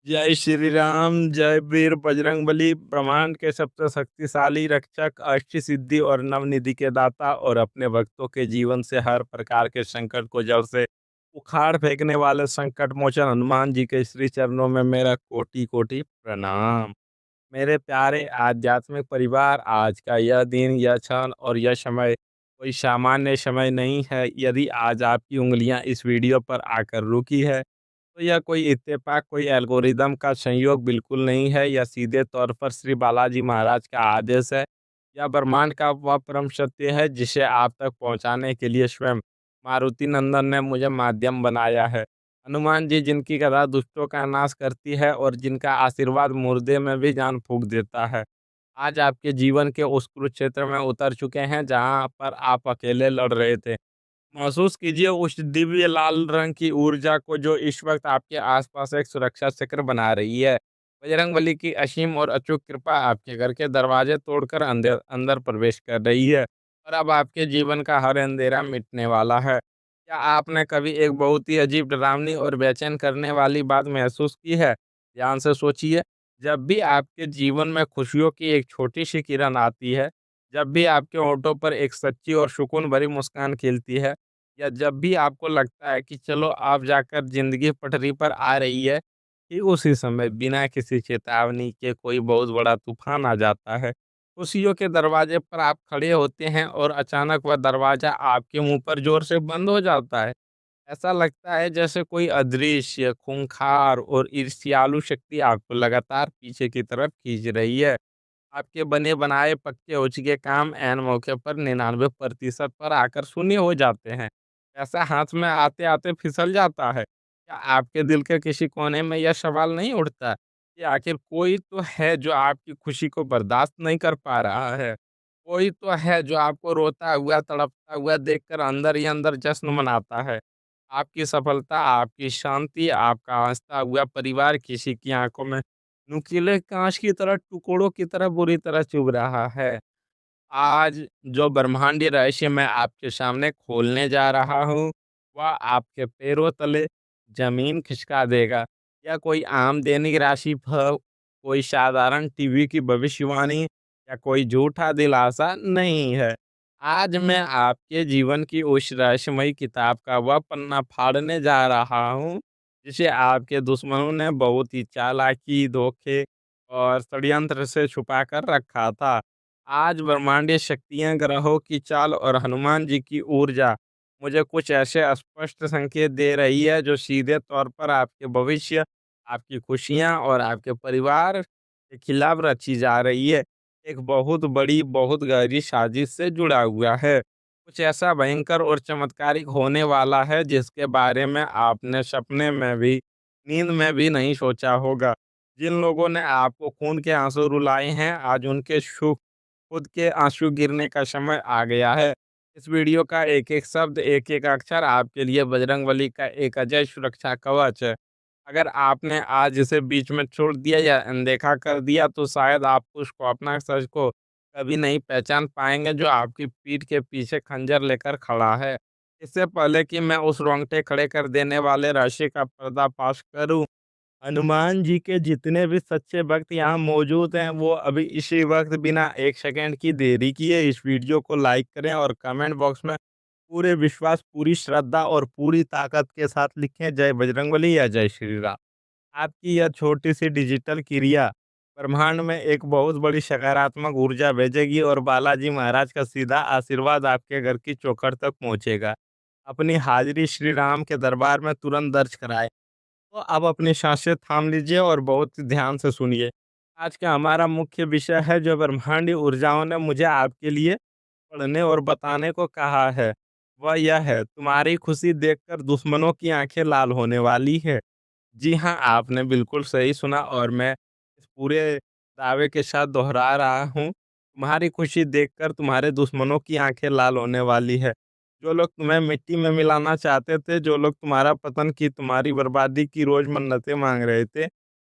जय श्री राम, जय वीर बजरंगबली, ब्रह्मांड के सबसे शक्तिशाली रक्षक, अष्ट सिद्धि और नवनिधि के दाता और अपने भक्तों के जीवन से हर प्रकार के संकट को जड़ से उखाड़ फेंकने वाले संकट मोचन हनुमान जी के श्री चरणों में मेरा कोटि कोटि प्रणाम। मेरे प्यारे आध्यात्मिक परिवार, आज का यह दिन, यह क्षण और यह समय कोई सामान्य समय नहीं है। यदि आज आपकी उँगलियां इस वीडियो पर आकर रुकी है, तो यह कोई इत्तेफाक, कोई एल्गोरिदम का संयोग बिल्कुल नहीं है। यह सीधे तौर पर श्री बालाजी महाराज का आदेश है। यह ब्रह्मांड का वह परम सत्य है जिसे आप तक पहुंचाने के लिए स्वयं मारुति नंदन ने मुझे माध्यम बनाया है। हनुमान जी जिनकी गदा दुष्टों का नाश करती है और जिनका आशीर्वाद मुर्दे में भी जान फूंक देता है, आज आपके जीवन के उस कुरुक्षेत्र में उतर चुके हैं जहां पर आप अकेले लड़ रहे थे। महसूस कीजिए उस दिव्य लाल रंग की ऊर्जा को जो इस वक्त आपके आसपास एक सुरक्षा चक्र बना रही है। बजरंगबली की असीम और अचूक कृपा आपके घर के दरवाजे तोड़कर अंदर अंदर प्रवेश कर रही है और अब आपके जीवन का हर अंधेरा मिटने वाला है। क्या आपने कभी एक बहुत ही अजीब, डरावनी और बेचैन करने वाली बात महसूस की है? ध्यान से सोचिए। जब भी आपके जीवन में खुशियों की एक छोटी सी किरण आती है, जब भी आपके होठों पर एक सच्ची और सुकून भरी मुस्कान खिलती है, या जब भी आपको लगता है कि चलो अब जाकर ज़िंदगी पटरी पर आ रही है, कि उसी समय बिना किसी चेतावनी के कोई बहुत बड़ा तूफ़ान आ जाता है। खुशियों के दरवाजे पर आप खड़े होते हैं और अचानक वह दरवाज़ा आपके मुँह पर ज़ोर से बंद हो जाता है। ऐसा लगता है जैसे कोई अदृश्य, खूंखार और ईर्ष्यालु शक्ति आपको लगातार पीछे की तरफ खींच रही है। आपके बने-बनाए पक्के हो चुके काम ऐन मौके पर 99% पर आकर शून्य हो जाते हैं। पैसा हाथ में आते-आते फिसल जाता है। क्या आपके दिल के किसी कोने में यह सवाल नहीं उठता कि आखिर कोई तो है जो आपकी खुशी को बर्दाश्त नहीं कर पा रहा है? कोई तो है जो आपको रोता हुआ, तड़पता हुआ देखकर अंदर ही अंदर जश्न मनाता है? आपकी सफलता, आपकी शांति, आपका हँसता हुआ परिवार किसी की आँखों में नुकीले काँच की तरह, टुकड़ों की तरह बुरी तरह चुभ रहा है। आज जो ब्रह्मांडीय रहस्य मैं आपके सामने खोलने जा रहा हूँ, वह आपके पैरों तले ज़मीन खिसका देगा। या कोई आम दैनिक राशिफल, कोई साधारण टीवी की भविष्यवाणी या कोई झूठा दिलासा नहीं है। आज मैं आपके जीवन की उस रहस्यमयी किताब का वह पन्ना फाड़ने जा रहा हूँ, जिसे आपके दुश्मनों ने बहुत ही चालाकी, धोखे और षड्यंत्र से छुपा कर रखा था। आज ब्रह्मांडीय शक्तियाँ, ग्रहों की चाल और हनुमान जी की ऊर्जा मुझे कुछ ऐसे स्पष्ट संकेत दे रही है जो सीधे तौर पर आपके भविष्य, आपकी खुशियाँ और आपके परिवार के खिलाफ रची जा रही है। एक बहुत बड़ी, बहुत गहरी साजिश से जुड़ा हुआ है। कुछ ऐसा भयंकर और चमत्कारिक होने वाला है जिसके बारे में आपने सपने में भी, नींद में भी नहीं सोचा होगा। जिन लोगों ने आपको खून के आंसू रुलाए हैं, आज उनके सुख खुद के आंसू गिरने का समय आ गया है। इस वीडियो का एक-एक शब्द, एक-एक अक्षर आपके लिए बजरंगबली का एक अजय सुरक्षा कवच है। अगर आपने आज इसे बीच में छोड़ दिया या अनदेखा कर दिया, तो शायद आप उस खौफनाक सच को कभी नहीं पहचान पाएँगे जो आपकी पीठ के पीछे खंजर लेकर खड़ा है। इससे पहले कि मैं उस रोंगटे खड़े कर देने वाले रहस्य का पर्दाफाश करूँ, हनुमान जी के जितने भी सच्चे भक्त यहाँ मौजूद हैं, वो अभी इसी वक्त बिना 1 सेकंड की देरी किए इस वीडियो को लाइक करें और कमेंट बॉक्स में पूरे विश्वास, पूरी श्रद्धा और पूरी ताकत के साथ लिखें, जय बजरंगबली या जय श्री राम। आपकी यह छोटी-सी डिजिटल क्रिया ब्रह्मांड में एक बहुत बड़ी सकारात्मक ऊर्जा भेजेगी और बालाजी महाराज का सीधा आशीर्वाद आपके घर की चौखट तक पहुँचेगा। अपनी हाज़िरी श्री राम के दरबार में तुरंत दर्ज कराएँ। तो अब अपनी साँसें थाम लीजिए और बहुत ध्यान से सुनिए। आज का हमारा मुख्य विषय है जो ब्रह्मांडीय ऊर्जाओं ने मुझे आपके लिए पढ़ने और बताने को कहा है, वह यह है, तुम्हारी खुशी देखकर दुश्मनों की आँखें लाल होने वाली है। जी हाँ, आपने बिल्कुल सही सुना और मैं इस पूरे दावे के साथ दोहरा रहा हूँ, तुम्हारी खुशी देखकर तुम्हारे दुश्मनों की आँखें लाल होने वाली है। जो लोग तुम्हें मिट्टी में मिलाना चाहते थे, जो लोग तुम्हारा पतन की, तुम्हारी बर्बादी की रोज़ मन्नतें माँग रहे थे,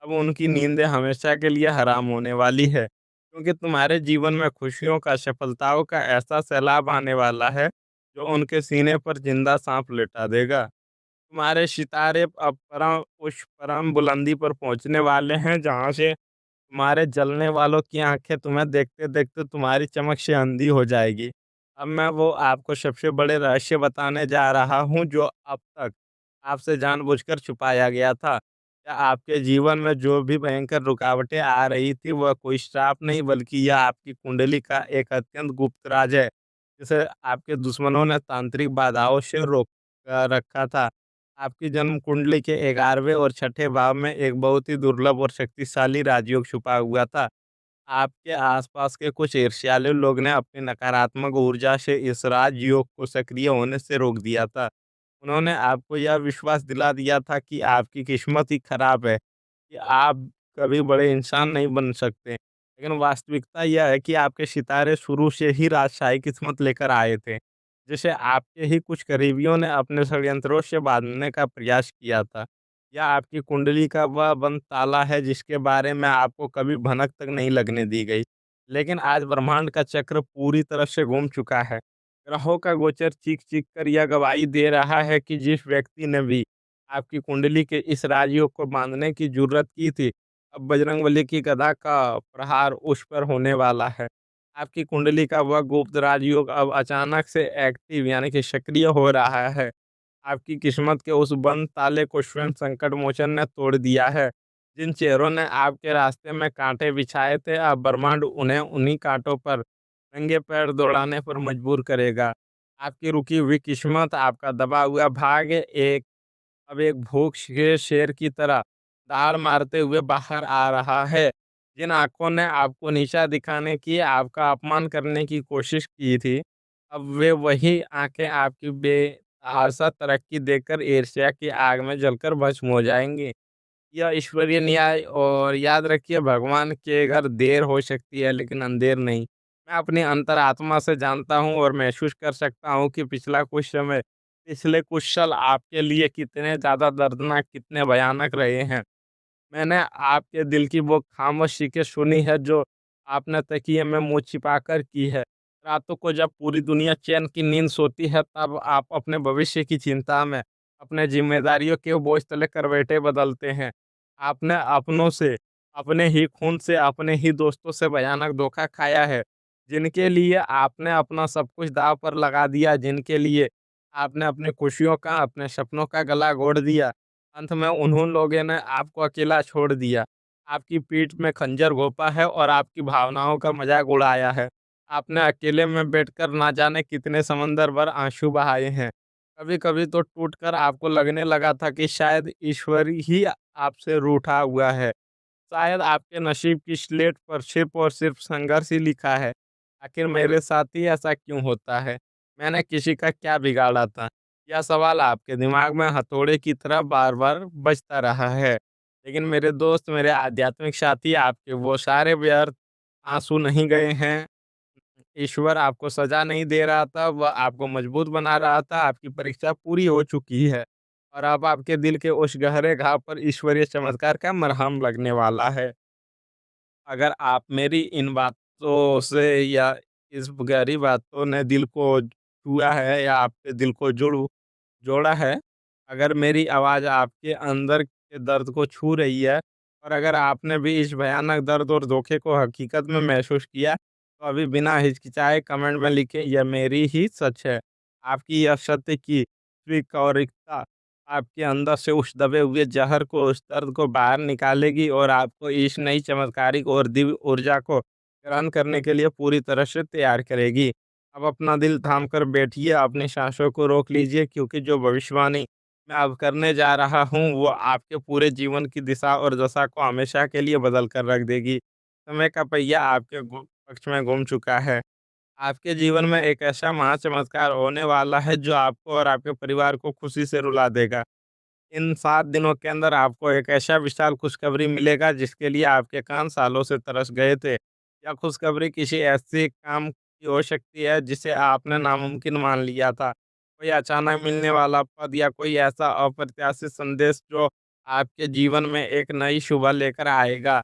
अब उनकी नींदें हमेशा के लिए हराम होने वाली है। क्योंकि तुम्हारे जीवन में खुशियों का, सफलताओं का ऐसा सैलाब आने वाला है, जो उनके सीने पर ज़िंदा साँप लिटा देगा। तुम्हारे सितारे अब परम उस परम बुलंदी पर पहुँचने वाले हैं, जहाँ से तुम्हारे जलने वालों की आँखें तुम्हें देखते-देखते तुम्हारी चमक से अंधी हो जाएगी। अब मैं वो आपको सबसे बड़े रहस्य बताने जा रहा हूँ, जो अब तक आपसे जानबूझकर छुपाया गया था। क्या आपके जीवन में जो भी भयंकर रुकावटें आ रही थी, वह कोई श्राप नहीं, बल्कि यह आपकी कुंडली का एक अत्यंत गुप्त राज है, जिसे आपके दुश्मनों ने तांत्रिक बाधाओं से रोक रखा था। आपकी जन्म कुंडली के 11वें और छठे भाव में एक बहुत ही दुर्लभ और शक्तिशाली राजयोग छुपा हुआ था। आपके आसपास के कुछ ईर्ष्यालु लोग ने अपनी नकारात्मक ऊर्जा से इस राजयोग को सक्रिय होने से रोक दिया था। उन्होंने आपको यह विश्वास दिला दिया था कि आपकी किस्मत ही खराब है, कि आप कभी बड़े इंसान नहीं बन सकते। लेकिन वास्तविकता यह है कि आपके सितारे शुरू से ही राजशाही किस्मत लेकर आए थे, जिसे आपके ही कुछ करीबियों ने अपने षड्यंत्रों से बांधने का प्रयास किया था। यह आपकी कुंडली का वह बंद ताला है, जिसके बारे में आपको कभी भनक तक नहीं लगने दी गई। लेकिन आज ब्रह्मांड का चक्र पूरी तरह से घूम चुका है। ग्रहों का गोचर चीख-चीख कर यह गवाही दे रहा है कि जिस व्यक्ति ने भी आपकी कुंडली के इस राजयोग को बाँधने की जुर्रत की थी, अब बजरंगबली की गदा का प्रहार उस पर होने वाला है। आपकी कुंडली का वह गुप्त राजयोग अब अचानक से एक्टिव यानी कि सक्रिय हो रहा है। आपकी किस्मत के उस बंद ताले को स्वयं संकट मोचन ने तोड़ दिया है। जिन चेहरों ने आपके रास्ते में कांटे बिछाए थे, अब ब्रह्मांड उन्हें उन्हीं कांटों पर नंगे पैर दौड़ाने पर मजबूर करेगा। आपकी रुकी हुई किस्मत, आपका दबा हुआ भाग्य अब एक भूख के शेर की तरह दहाड़ मारते हुए बाहर आ रहा है। जिन आँखों ने आपको नीचा दिखाने की, आपका अपमान करने की कोशिश की थी, अब वे वही आँखें आपकी बेआसा तरक्की देखकर ईर्ष्या की आग में जलकर भस्म हो जाएँगी। यह ईश्वरीय न्याय, और याद रखिए, भगवान के घर देर हो सकती है लेकिन अंधेर नहीं। मैं अपनी अंतरात्मा से जानता हूँ और महसूस कर सकता हूँ कि पिछले कुछ साल आपके लिए कितने ज़्यादा दर्दनाक, कितने भयानक रहे हैं। मैंने आपके दिल की वो खामोश चीखें सुनी है, जो आपने तकिए में मुँह छिपाकर की है। रातों को जब पूरी दुनिया चैन की नींद सोती है, तब आप अपने भविष्य की चिंता में अपने ज़िम्मेदारियों के बोझ तले करवटें बदलते हैं। आपने अपनों से, अपने ही खून से, अपने ही दोस्तों से भयानक धोखा खाया है, जिनके लिए आपने अपना सब कुछ दाँव पर लगा दिया, जिनके लिए आपने अपनी खुशियों का, अपने सपनों का गला घोट दिया। अंत में उन्हों लोगों ने आपको अकेला छोड़ दिया। आपकी पीठ में खंजर घोंपा है और आपकी भावनाओं का मज़ाक उड़ाया है। आपने अकेले में बैठकर ना जाने कितने समंदर भर आँसू बहाए हैं। कभी-कभी तो टूटकर आपको लगने लगा था कि शायद ईश्वर ही आपसे रूठा हुआ है। शायद आपके नसीब की स्लेट पर सिर्फ़ और सिर्फ़ संघर्ष ही लिखा है। आखिर मेरे साथ ही ऐसा क्यों होता है? मैंने किसी का क्या बिगाड़ा था? यह सवाल आपके दिमाग में हथौड़े की तरह बार-बार बजता रहा है। लेकिन मेरे दोस्त, मेरे आध्यात्मिक साथी, आपके वो सारे व्यर्थ आँसू नहीं गए हैं। ईश्वर आपको सज़ा नहीं दे रहा था, वह आपको मजबूत बना रहा था। आपकी परीक्षा पूरी हो चुकी है और अब आपके दिल के उस गहरे घाव पर ईश्वरीय चमत्कार का मरहम लगने वाला है। अगर आप मेरी इन बातों से, या इस गहरी बातों ने दिल को छुआ है, या आपके दिल को जोड़ा है, अगर मेरी आवाज़ आपके अंदर के दर्द को छू रही है, और अगर आपने भी इस भयानक दर्द और धोखे को हकीकत में महसूस किया, तो अभी बिना हिचकिचाए कमेंट में लिखें, यह मेरी ही सच है। आपकी यह सत्य की स्वीकारिता आपके अंदर से उस दबे हुए ज़हर को, उस दर्द को बाहर निकालेगी, और आपको इस नई चमत्कारिक और दिव्य ऊर्जा को ग्रहण करने के लिए पूरी तरह से तैयार करेगी। अब अपना दिल थाम कर बैठिए, अपनी सांसों को रोक लीजिए, क्योंकि जो भविष्यवाणी मैं अब करने जा रहा हूँ, वो आपके पूरे जीवन की दिशा और दशा को हमेशा के लिए बदल कर रख देगी। समय का पहिया आपके पक्ष में घूम चुका है। आपके जीवन में एक ऐसा महाचमत्कार होने वाला है, जो आपको और आपके परिवार को खुशी से रुला देगा। इन 7 दिनों के अंदर आपको एक ऐसा विशाल खुशखबरी मिलेगा, जिसके लिए आपके कान सालों से तरस गए थे। यह खुशखबरी किसी ऐसे काम की हो सकती है, जिसे आपने नामुमकिन मान लिया था। कोई अचानक मिलने वाला पद, या कोई ऐसा अप्रत्याशित संदेश, जो आपके जीवन में एक नई शुभ लेकर आएगा।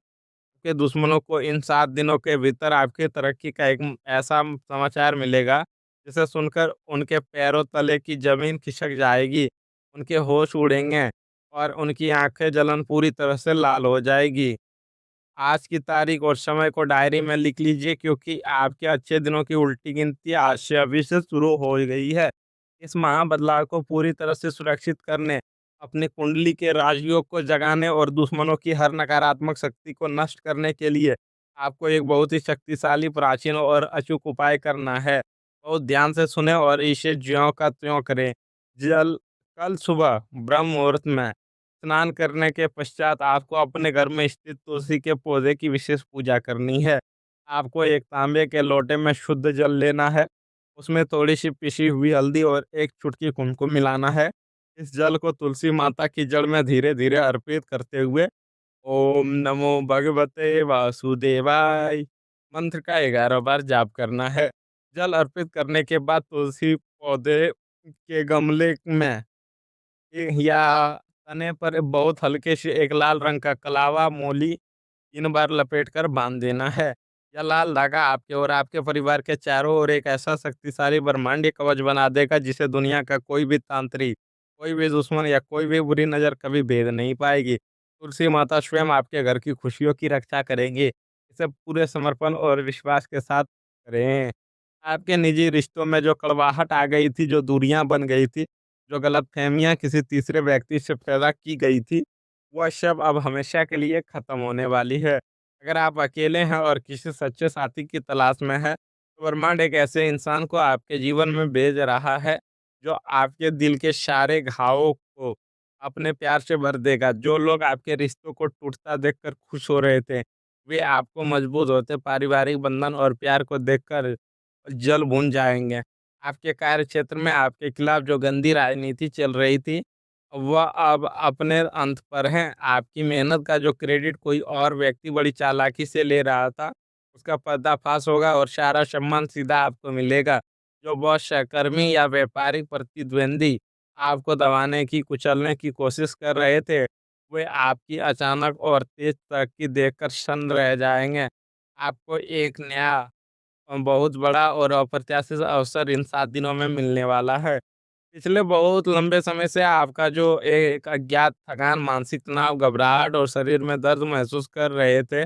के दुश्मनों को इन 7 दिनों के भीतर आपकी तरक्की का एक ऐसा समाचार मिलेगा, जिसे सुनकर उनके पैरों तले की ज़मीन खिसक जाएगी। उनके होश उड़ेंगे और उनकी आंखें जलन पूरी तरह से लाल हो जाएगी। आज की तारीख और समय को डायरी में लिख लीजिए, क्योंकि आपके अच्छे दिनों की उल्टी गिनती आज से अभी से शुरू हो गई है। इस महाबदलाव को पूरी तरह से सुरक्षित करने, अपनी कुंडली के राजयोग को जगाने और दुश्मनों की हर नकारात्मक शक्ति को नष्ट करने के लिए आपको एक बहुत ही शक्तिशाली, प्राचीन और अचूक उपाय करना है। बहुत ध्यान से सुने और इसे ज्यों का त्यों करें। जल कल सुबह ब्रह्म मुहूर्त में स्नान करने के पश्चात आपको अपने घर में स्थित तुलसी के पौधे की विशेष पूजा करनी है। आपको एक तांबे के लोटे में शुद्ध जल लेना है। उसमें थोड़ी-सी पिसी हुई हल्दी और एक चुटकी कुमकुम मिलाना है। इस जल को तुलसी माता की जड़ में धीरे-धीरे अर्पित करते हुए ओम नमो भगवते वासुदेवाय मंत्र का 11 बार जाप करना है। जल अर्पित करने के बाद तुलसी पौधे के गमले में या तने पर बहुत हल्के से एक लाल रंग का कलावा मोली 3 बार लपेटकर बाँध देना है। यह लाल धागा आपके और आपके परिवार के चारों ओर एक ऐसा शक्तिशाली ब्रह्मांडीय कवच बना देगा, जिसे दुनिया का कोई भी तांत्रिक, कोई भी दुश्मन या कोई भी बुरी नज़र कभी भेद नहीं पाएगी। तुलसी माता स्वयं आपके घर की खुशियों की रक्षा करेंगी। इसे पूरे समर्पण और विश्वास के साथ करें। आपके निजी रिश्तों में जो कड़वाहट आ गई थी, जो दूरियां बन गई थी, जो गलतफहमियां किसी तीसरे व्यक्ति से पैदा की गई थी, वह सब अब हमेशा के लिए खत्म होने वाली है। अगर आप अकेले हैं और किसी सच्चे साथी की तलाश में हैं, तो ब्रह्मांड एक ऐसे इंसान को आपके जीवन में भेज रहा है, जो आपके दिल के सारे घावों को अपने प्यार से भर देगा। जो लोग आपके रिश्तों को टूटता देखकर खुश हो रहे थे, वे आपको मजबूत होते पारिवारिक बंधन और प्यार को देखकर जल भून जाएँगे। आपके कार्यक्षेत्र में आपके खिलाफ जो गंदी राजनीति चल रही थी, वह अब अपने अंत पर है। आपकी मेहनत का जो क्रेडिट कोई और व्यक्ति बड़ी चालाकी से ले रहा था, उसका पर्दाफाश होगा और सारा सम्मान सीधा आपको मिलेगा। जो बॉस, सहकर्मी या व्यापारिक प्रतिद्वंदी आपको दबाने की, कुचलने की कोशिश कर रहे थे, वे आपकी अचानक और तेज तरक्की देखकर सन्न रह जाएँगे। आपको एक नया बहुत बड़ा और अप्रत्याशित अवसर इन 7 दिनों में मिलने वाला है। पिछले बहुत लंबे समय से आपका जो एक अज्ञात थकान, मानसिक तनाव, घबराहट और शरीर में दर्द महसूस कर रहे थे,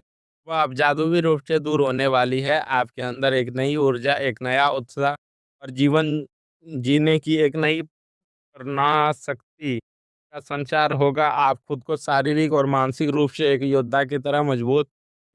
वह अब जादुई रूप से दूर होने वाली है। आपके अंदर एक नई ऊर्जा, एक नया उत्साह और जीवन जीने की एक नई प्रेरणा शक्ति का संचार होगा। आप खुद को शारीरिक और मानसिक रूप से एक योद्धा की तरह मजबूत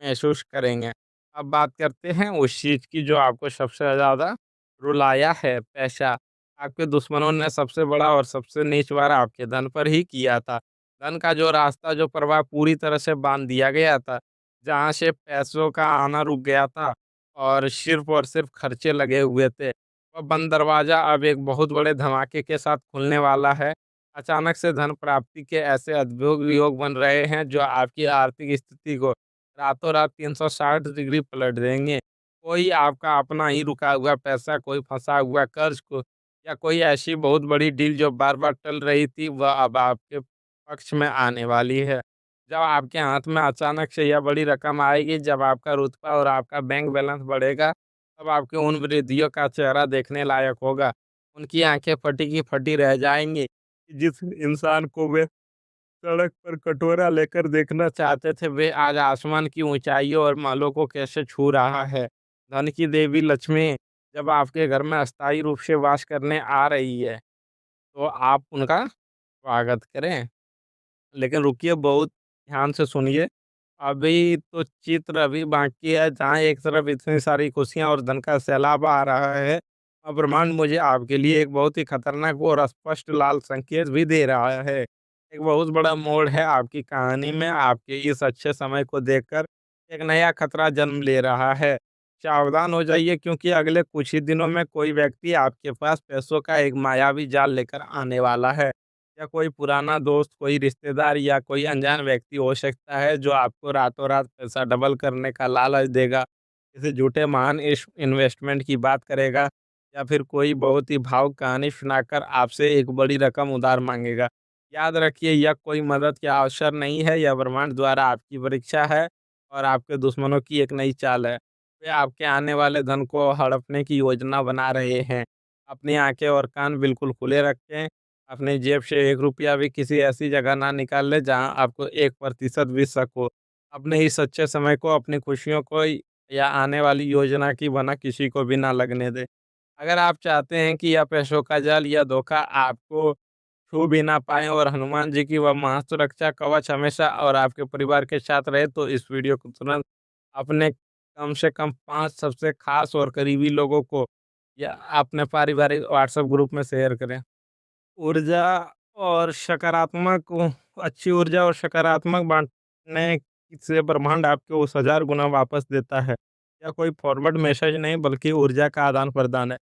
महसूस करेंगे। अब बात करते हैं उस चीज़ की जो आपको सबसे ज़्यादा रुलाया है, पैसा। आपके दुश्मनों ने सबसे बड़ा और सबसे नीच वार आपके धन पर ही किया था। धन का जो रास्ता, जो प्रवाह पूरी तरह से बाँध दिया गया था, जहाँ से पैसों का आना रुक गया था और सिर्फ़ खर्चे लगे हुए थे। वह बंद दरवाज़ा अब एक बहुत बड़े धमाके के साथ खुलने वाला है। अचानक से धन प्राप्ति के ऐसे अद्भुत योग बन रहे हैं, जो आपकी आर्थिक स्थिति को रातों-रात 360 डिग्री पलट देंगे। कोई आपका अपना ही रुका हुआ पैसा, कोई फँसा हुआ कर्ज़ को या कोई ऐसी बहुत बड़ी डील जो बार-बार टल रही थी, वह अब आपके पक्ष में आने वाली है। जब आपके हाथ में अचानक से यह बड़ी रकम आएगी, जब आपका रुतबा और आपका बैंक बैलेंस बढ़ेगा, तब आपके उन वृद्धियों का चेहरा देखने लायक होगा। उनकी आँखें फटी की फटी रह जाएँगी, कि जिस इंसान को वे सड़क पर कटोरा लेकर देखना चाहते थे, वे आज आसमान की ऊंचाइयों और मालों को कैसे छू रहा है। धन की देवी लक्ष्मी जब आपके घर में अस्थायी रूप से वास करने आ रही है, तो आप उनका स्वागत करें। लेकिन रुकिए, बहुत ध्यान से सुनिए। अभी तो चित्र अभी बाकी है, जहाँ एक तरफ इतनी सारी खुशियाँ और धन का सैलाब आ रहा है, और ब्रह्मांड मुझे आपके लिए एक बहुत ही खतरनाक और स्पष्ट लाल संकेत भी दे रहा है। एक बहुत बड़ा मोड़ है आपकी कहानी में। आपके इस अच्छे समय को देखकर एक नया खतरा जन्म ले रहा है। सावधान हो जाइए, क्योंकि अगले कुछ ही दिनों में कोई व्यक्ति आपके पास पैसों का एक मायावी जाल लेकर आने वाला है। या कोई पुराना दोस्त, कोई रिश्तेदार या कोई अनजान व्यक्ति हो सकता है, जो आपको रातों-रात पैसा डबल करने का लालच देगा। किसी झूठे महान इन्वेस्टमेंट की बात करेगा या फिर कोई बहुत ही भावुक कहानी सुनाकर आपसे एक बड़ी रकम उधार माँगेगा। याद रखिए, यह कोई मदद का अवसर नहीं है, यह ब्रह्मांड द्वारा आपकी परीक्षा है और आपके दुश्मनों की एक नई चाल है। वे आपके आने वाले धन को हड़पने की योजना बना रहे हैं। अपनी आँखें और कान बिल्कुल खुले रखें। अपनी जेब से 1 रुपया भी किसी ऐसी जगह ना निकाल लें जहाँ आपको 1% भी शक हो। अपने इस अच्छे समय को, अपनी खुशियों को या आने वाली योजना की भनक किसी को भी ना लगने दें। अगर आप चाहते हैं कि यह पैसों का जाल या धोखा आपको छू भी ना पाएँ और हनुमान जी की वह महासुरक्षा कवच हमेशा और आपके परिवार के साथ रहे, तो इस वीडियो को तुरंत अपने कम से कम 5 सबसे खास और करीबी लोगों को या अपने पारिवारिक व्हाट्सएप ग्रुप में शेयर करें। ऊर्जा और सकारात्मक अच्छी ऊर्जा और सकारात्मक बाँटने से ब्रह्मांड आपको उस 1000 गुना वापस देता है। यह कोई फॉरवर्ड मैसेज नहीं बल्कि ऊर्जा का आदान-प्रदान है।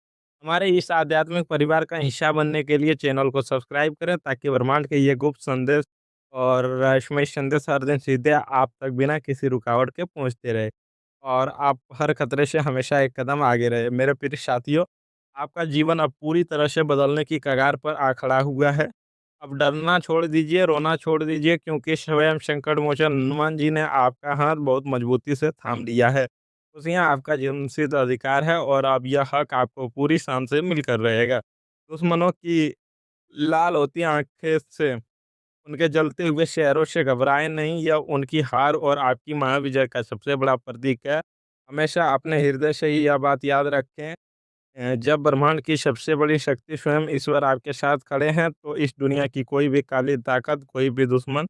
हमारे इस आध्यात्मिक परिवार का हिस्सा बनने के लिए चैनल को सब्सक्राइब करें ताकि ब्रह्मांड के ये गुप्त संदेश और रहस्यमय संदेश हर दिन सीधे आप तक बिना किसी रुकावट के पहुँचते रहे और आप हर खतरे से हमेशा एक कदम आगे रहे। मेरे प्रिय साथियों, आपका जीवन अब पूरी तरह से बदलने की कगार पर आ खड़ा हुआ है। अब डरना छोड़ दीजिए, रोना छोड़ दीजिए क्योंकि स्वयं संकट मोचन हनुमान जी ने आपका हाथ बहुत मजबूती से थाम लिया है। खुशियाँ आपका जन्मसिद्ध अधिकार है और अब यह हक आपको पूरी शान से मिलकर रहेगा। दुश्मनों की लाल होती आँखें से, उनके जलते हुए शहरों से घबराएँ नहीं, यह उनकी हार और आपकी महाविजय का सबसे बड़ा प्रतीक है। हमेशा अपने हृदय से ही यह बात याद रखें, जब ब्रह्मांड की सबसे बड़ी शक्ति स्वयं ईश्वर आपके साथ खड़े हैं, तो इस दुनिया की कोई भी काली ताकत, कोई भी दुश्मन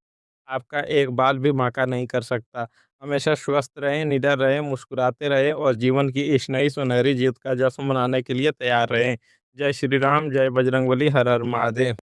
आपका एक बाल भी बांका नहीं कर सकता। हमेशा स्वस्थ रहें, निडर रहें, मुस्कुराते रहें और जीवन की इस नई सुनहरी जीत का जश्न मनाने के लिए तैयार रहें। जय श्री राम, जय बजरंगबली, हर हर महादेव।